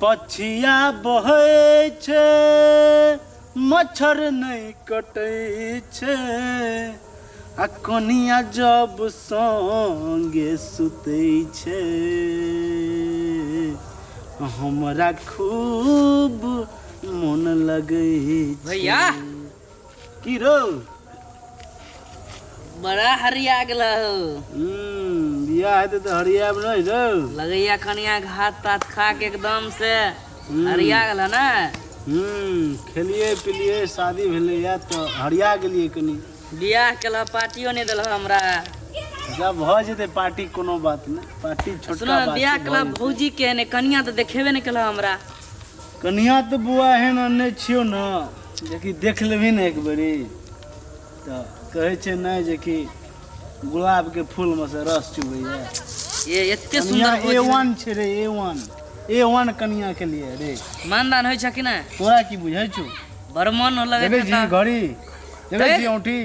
पछिया बहे छे मच्छर नहीं कटे छे आ कनिया जब संगे सुते छे हमरा खूब मन लगे भैया की रो बड़ा हरिया गेला बियाह है तो हरिया नहीं रो लगैया कनिया घात तात खा के एकदम से हरिया गेला ना। खेलिए पिलिए शादी भेले या तो हरिया गेलिए कनी बियाह केला पार्टियो नहीं देल हमरा। जब भ जेते पार्टी कोनो बात नहीं पार्टी छोटका सुनो बात बियाह केला भौजी के ने कनिया तो देखेबे नहीं केला हमरा। कनिया तो बुआ एहन अन्ने छियो न जेकि देख लेबही न एक बेरी तो कहे छे नहीं जेकि गुलाब के फूल में से रस चुबैया। ये एते सुंदर A1 छे रे A1 कनिया के लिए रे मानदान होय छ कि ना तोरा की बुझै छु बरमन लगे देखे जी घड़ी देखे जी औंठी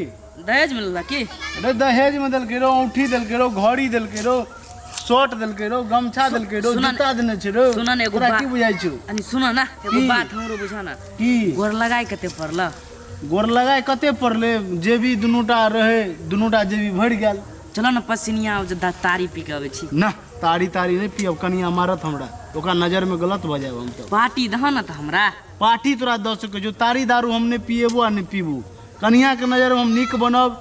दहेज मिलला की रे दहेज में देलके रो औंठी देलके रो घड़ी देलके रो शर्ट देलके रो गमछा देलके रो जूता देने छ रो सुन ने एगो तोरा की बुझै छु अनि सुन ना एगो बात हमरो बुझा ना की गोर लगाई कते पड़ला गोर लगाय कते पड़ले जे भी दुनुटा रहे दुनुटा जे भी भर गेल। चलो ना पसीनिया जदा तारी पी के आवे छी ना तारी नहीं पियब कनिया मारत हमरा ओकरा नजर में गलत भ जाब हम तो पार्टी दह ना त हमरा पार्टी तोरा द सके जो तारी दारू हम नहीं पिएबो आ नहीं पीबू कनिया के नजर में हम नीक बनब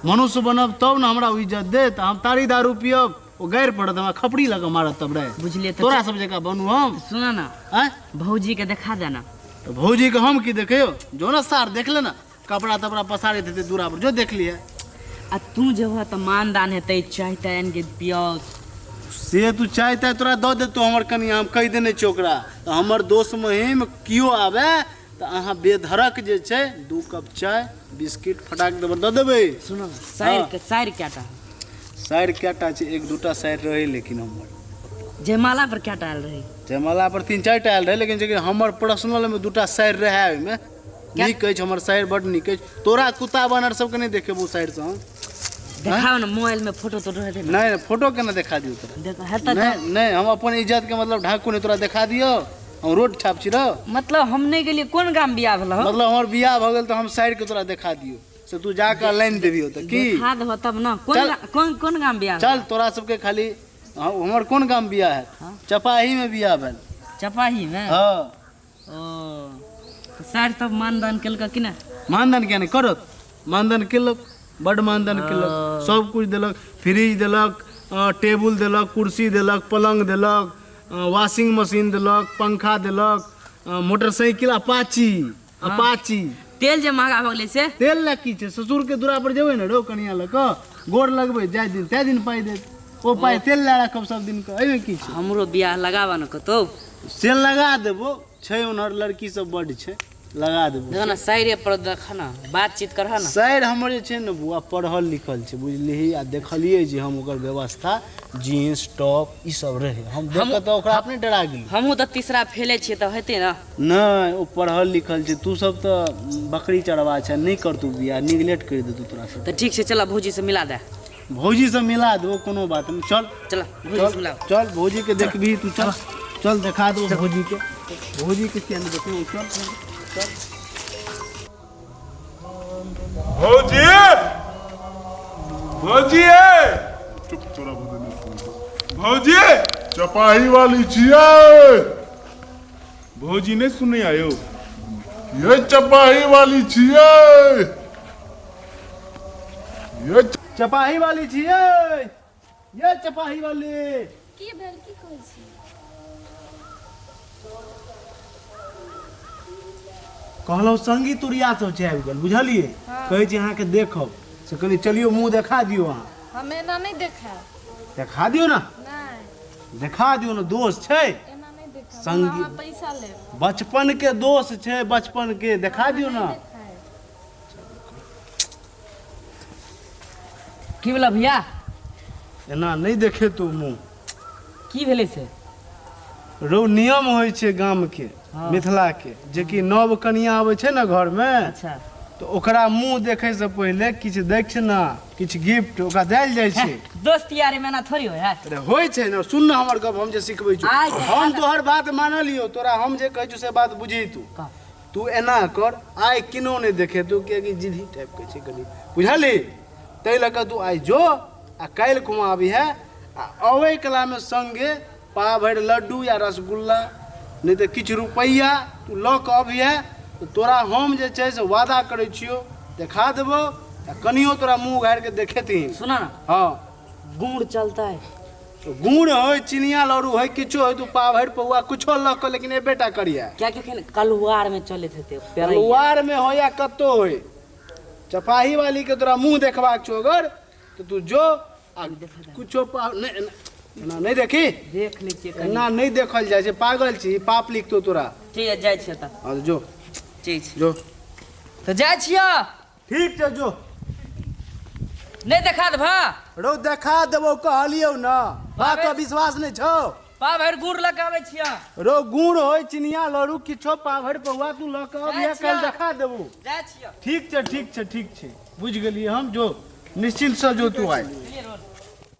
मनुष्य बनब तब ना हमरा इज्जत दे त हम तारी दारू पियब ओ गैर पड़त हमरा खपड़ी लगा मारत तब रे बुझलिए त तोरा सब जगह बनू हम सुना ना हैं भौजी के देखा देना तो भौजी के हम की देखियो जो ना सार देख ले ना कपड़ा तपड़ा पसारे थे दूरा पर जो देख लिए आ तू जब त मानदान हेतै चाहता इनके पियो से तू चाहता है तोरा दो दे तो हमर कनिया हम कह देने चोकरा तो हमर दोस्त महिम कियो आवे तो अहाँ बेधड़क जे छै 2 कप चाय बिस्किट फटाक देब द देबे। सुनो हाँ। साइर क्याटा साइड क्याटा छै 1-2टा साइड रहे लेकिन हमर जयमाला पर क्याटा आयल रही जयमाला पर 3-4टा आयल रहे लेकिन जे हमर पर्सनल में 2टा साइड रहे ओइमे नीक कहै छै हमर साइड बड नीक कहै तोरा कुत्ता बानर सब के नहीं देखेबो साइड से हम देखाओ ना मोबाइल में फोटो तो रहे ना नहीं फोटो केना दिखा दियो तोरा देखा हेता नहीं हम अपन इज्जत के मतलब ढाकू नहीं तोरा दिखा दियो हम रोड छाप छी रो मतलब हम नहीं गेलिए कोन गाम बियाह भेल हो मतलब हमर बियाह भ गेल तो हम साइड के तोरा दिखा दियो से तू जाकर लाइन देबियो त की देखा देबो तब ना कोन गाम बियाह चल तोरा सबके खाली हमर कोन गाम बियाह है चपाही में बियाह भेल चपाही में हां ओ साइड तब मानदान केलका कि ना मानदान क्या नहीं करत मानदान केलक बड मानदान केलक सब कुछ देलक फ्रिज देलक टेबुल देलक कुर्सी देलक पलंग देलक वॉशिंग मशीन देलक पंखा देलक मोटरसाइकिल अपाची तेल जे महंगा भ गेलै से तेल ला की छै ससुर के दूरा पर जेबै न रो कनिया ल क गोर लगबै जाय दिन तै दिन पाई देत ओ पाई तेल ला राखब सब दिन के एमे की छै हमरो बियाह लगावा न कतो से लगा देबो छै उनर लड़की सब बड छै लगा देबो देखा ना साइरे पर देखा ना बातचीत करहा ना साइड हमर जे छै न बुआ पढ़ल लिखल छै बुझलिही आ देखलिए जे हम ओकर व्यवस्था जीन्स टॉप ई सब रहे हम देख के त ओकरा अपने डरा गेली हमहू त तीसरा फेले छिए त हेते ना नहीं ओ पढ़ल लिखल छै तू सब त बकरी चढ़वा छै नहीं कर तू बियाह निगलेक्ट कर दे तू तोरा सब त ठीक छै चला भौजी से मिला दे भौजी से मिला दो कोनो बात नहीं चल चला भौजी से मिला चल भौजी के देखबी तू चल दिखा दो भौजी के क्या नहीं देखो चल भौजी चुप तोरा भौजी चपाही वाली छियै भौजी नहीं सुने आयो ये चपाही वाली छियै ये चपाही वाली छियै ये चपाही वाली की भेल की कहै छी कहलो संगी तुरिया सब छै आबि गेल बुझलिए कहै छी अहाँ के देखब से कनी चलियो मुंह देखा दियो अहाँ हम एना नहीं देखा देखा दियो ना नहीं देखा दियो ना दोस्त छै एना नहीं देखा संगी हम पैसा ले बचपन के दोस्त छै बचपन के देखा दियो ना की भेला भैया एना नहीं देखे तू मुंह की भेलै से रो नियम होइ छै गाम के मिथिला के जे कि नव कनिया आबै छै ना घर में अच्छा तो ओकरा मुंह देखे से पहले किछु दक्षिणा किछु गिफ्ट ओकरा देल जाइ छै। दोस्त यारी में ना थोड़ी हो यार। अरे होइ छै ने, सुन ना हमर गप, हम जे सिखबै छु आइ हम तोहर बात मानलियो, तोरा हम जे कहै छु से बात बुझी तू एना कर, आइ किनो नहि देखे तू कियाकि जिद्दी टाइप के छै कनी, बुझली? तै लऽ कऽ तू आइ जो आ काल्हि खुमा आबी है आ अबै कला में संगे पा भरि लड्डू या रसगुल्ला नहीं तो किछु रुपैया तू लऽ कऽ अबिहे, तो तोरा हम जे छै से वादा करै छियौ देखा देबो आ कनियो तोरा मुंह उघारि के देखेथिन। सुना ना, हाँ गुड़ चलता है। तो गुड़ हो चिनिया लड्डू हो किछो हो, तू पा भरि पौआ कुछो लऽ कऽ, लेकिन ए बेटा करिया क्या क्या कलुआर में चले थे परिवार में हो या कत्तो हो, चपाही वाली के तोरा मुंह देखबाक छौ अगर तो तू जो आ कुछो ना नहीं देखी, देख लीजिए ना नहीं देखल जाए छै, पागल छी, पाप लिखतो तोरा। ठीक है जाय छियै त। हाँ जो ठीक छै जो तो जाय छियै। ठीक छै जो। नहीं देखा दे भा रो देखा देबो कहलियौ ना, बात पर विश्वास नहीं छौ। पा भर गुड़ लगावे छियै। रो गुड़ होय चिनिया लड्डू किछो पा भरि पौआ तू लऽ कऽ अबिहे, कल देखा देबो। जाय छियै। ठीक छै ठीक छै ठीक छै, बुझ गेलियै हम, जो निश्चिंत से जो तू आइ।